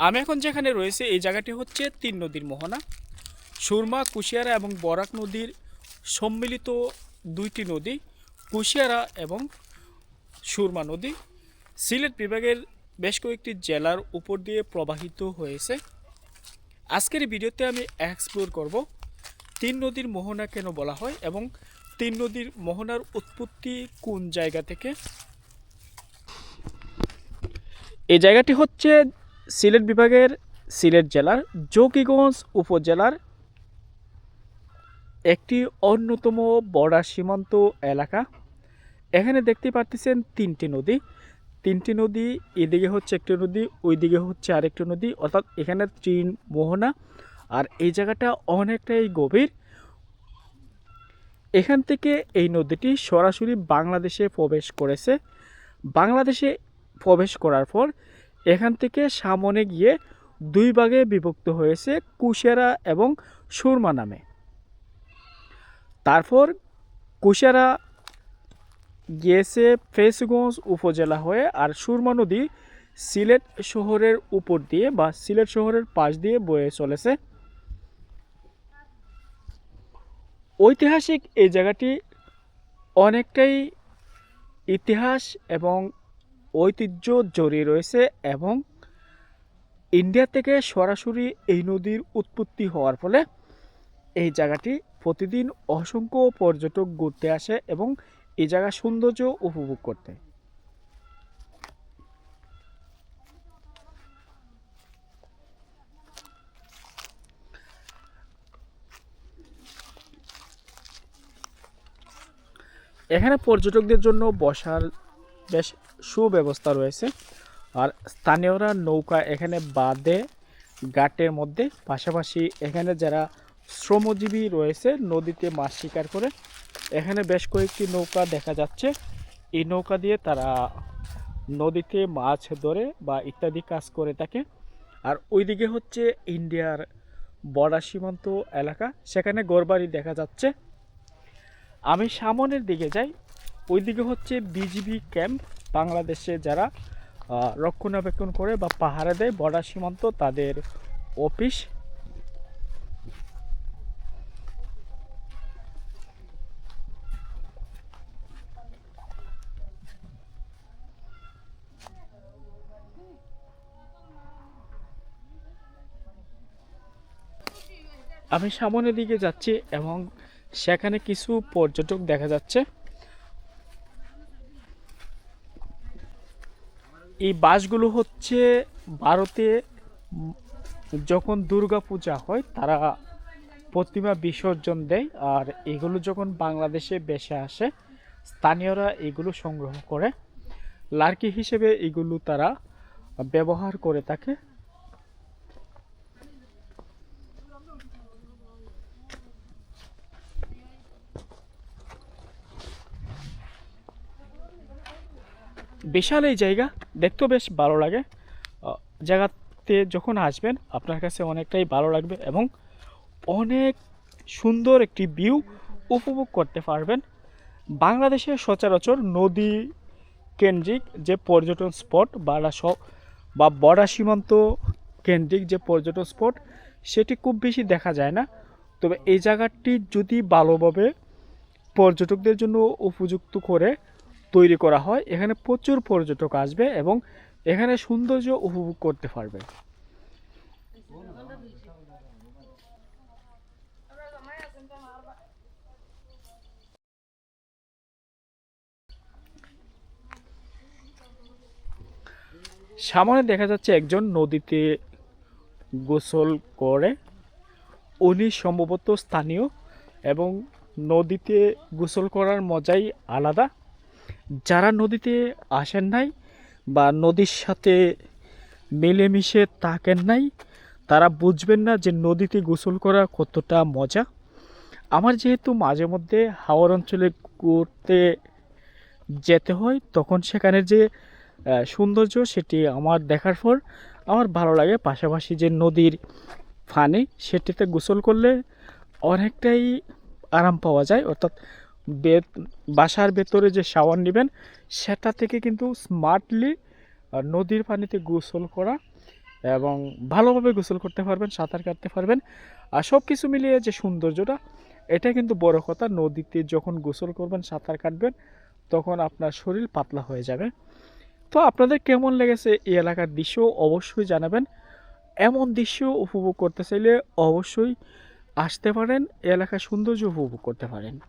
আমি এখন যেখানে রয়েছে এই জায়গাটি হচ্ছে তিন নদীর মোহনা। সুরমা, কুশিয়ারা এবং বরাক নদীর সম্মিলিত দুইটি নদী, কুশিয়ারা এবং সুরমা নদী সিলেট বিভাগের বেশ কয়েকটি জেলার উপর দিয়ে প্রবাহিত হয়েছে। আজকের এই ভিডিওতে আমি এক্সপ্লোর করব তিন নদীর মোহনা কেন বলা হয় এবং তিন নদীর মোহনার উৎপত্তি কোন জায়গা থেকে। এই জায়গাটি হচ্ছে সিলেট বিভাগের সিলেট জেলার জকিগঞ্জ উপজেলার একটি অন্যতম বর্ডার সীমান্ত এলাকা। এখানে দেখতে পাচ্ছেন তিনটি নদী, এদিকে হচ্ছে একটি নদী, ওইদিকে হচ্ছে আরেকটি নদী, অর্থাৎ এখানে তিন মোহনা। আর এই জায়গাটা অনেকটাই গভীর। এখান থেকে এই নদীটি সরাসরি বাংলাদেশে প্রবেশ করেছে। বাংলাদেশে প্রবেশ করার পর এখান থেকে সামনে গিয়ে দুই ভাগে বিভক্ত হয়েছে, কুশিয়ারা এবং সুরমা নামে। তারপর কুশিয়ারা গিয়েছে ফেসগঞ্জ উপজেলা হয়ে, আর সুরমা নদী সিলেট শহরের উপর দিয়ে বা সিলেট শহরের পাশ দিয়ে বয়ে চলেছে। ঐতিহাসিক এই জায়গাটি অনেকটাই ইতিহাস এবং ঐতিহ্য জড়িয়ে রয়েছে এবং ইন্ডিয়া থেকে সরাসরি এই নদীর উৎপত্তি হওয়ার ফলে এই জায়গাটি প্রতিদিন অসংখ্য পর্যটক ঘুরতে আসে এবং এই জায়গার সৌন্দর্য উপভোগ করতে। এখানে পর্যটকদের জন্য বসার বেশ সুব্যবস্থা রয়েছে, আর স্থানীয়রা নৌকা এখানে বাঁধে ঘাটের মধ্যে। পাশাপাশি এখানে যারা শ্রমজীবী রয়েছে নদীতে মাছ শিকার করে, এখানে বেশ কয়েকটি নৌকা দেখা যাচ্ছে। এই নৌকা দিয়ে তারা নদীতে মাছ ধরে বা ইত্যাদি কাজ করে থাকে। আর ওইদিকে হচ্ছে ইন্ডিয়ার বর্ডার সীমান্ত এলাকা, সেখানে ঘরবাড়ি দেখা যাচ্ছে। আমি সামনের দিকে যাই, ওইদিকে হচ্ছে বিজিবি ক্যাম্প, বাংলাদেশে যারা রক্ষণাবেক্ষণ করে বা পাহারা দেয় বর্ডার সীমান্ত, তাদের অফিস। আমি সামনের দিকে যাচ্ছি এবং সেখানে কিছু পর্যটক দেখা যাচ্ছে। এই বাসগুলো হচ্ছে ভারতে যখন দুর্গা পূজা হয় তারা প্রতিমা বিসর্জন দেয়, আর এগুলো যখন বাংলাদেশে ভেসে আসে স্থানীয়রা এগুলো সংগ্রহ করে লার্কি হিসেবে এগুলো তারা ব্যবহার করে থাকে। বিশাল এই জায়গা, দেখতেও বেশ ভালো লাগে। জায়গাতে যখন আসবেন আপনার কাছে অনেকটাই ভালো লাগবে এবং অনেক সুন্দর একটি ভিউ উপভোগ করতে পারবেন। বাংলাদেশে সচরাচর নদী কেন্দ্রিক যে পর্যটন স্পট বা বর্ডার সীমান্ত কেন্দ্রিক যে পর্যটন স্পট সেটি খুব বেশি দেখা যায় না। তবে এই জায়গাটি যদি ভালোভাবে পর্যটকদের জন্য উপযুক্ত করে তৈরি করা হয়, এখানে প্রচুর পর্যটক আসবে এবং এখানে সৌন্দর্য উপভোগ করতে পারবে। সামনে দেখা যাচ্ছে একজন নদীতে গোসল করে, উনি সম্ভবত স্থানীয় এবং নদীতে গোসল করার মজাই আলাদা। যারা নদীতে আসেন নাই বা নদীর সাথে মিলেমিশে থাকেন নাই তারা বুঝবেন না যে নদীতে গোসল করা কতটা মজা। আমার যেহেতু মাঝে মধ্যে হাওর অঞ্চলে ঘুরতে যেতে হয়, তখন সেখানের যে সৌন্দর্য সেটি আমার দেখার পর আমার ভালো লাগে। পাশাপাশি যে নদীর পানি সেটিতে গোসল করলে অনেকটাই আরাম পাওয়া যায়, অর্থাৎ বাসার ভেতরে যে শাওয়ার নেবেন সেটা থেকে কিন্তু স্মার্টলি নদীর পানিতে গোসল করা এবং ভালোভাবে গোসল করতে পারবেন, সাঁতার কাটতে পারবেন। আর সব কিছু মিলিয়ে যে সৌন্দর্যটা, এটা কিন্তু বড় কথা। নদীতে যখন গোসল করবেন, সাঁতার কাটবেন, তখন আপনার শরীর পাতলা হয়ে যাবে। তো আপনাদের কেমন লেগেছে এই এলাকার দৃশ্য অবশ্যই জানাবেন। এমন দৃশ্য উপভোগ করতে চাইলে অবশ্যই আসতে পারেন, এই এলাকার সৌন্দর্য উপভোগ করতে পারেন।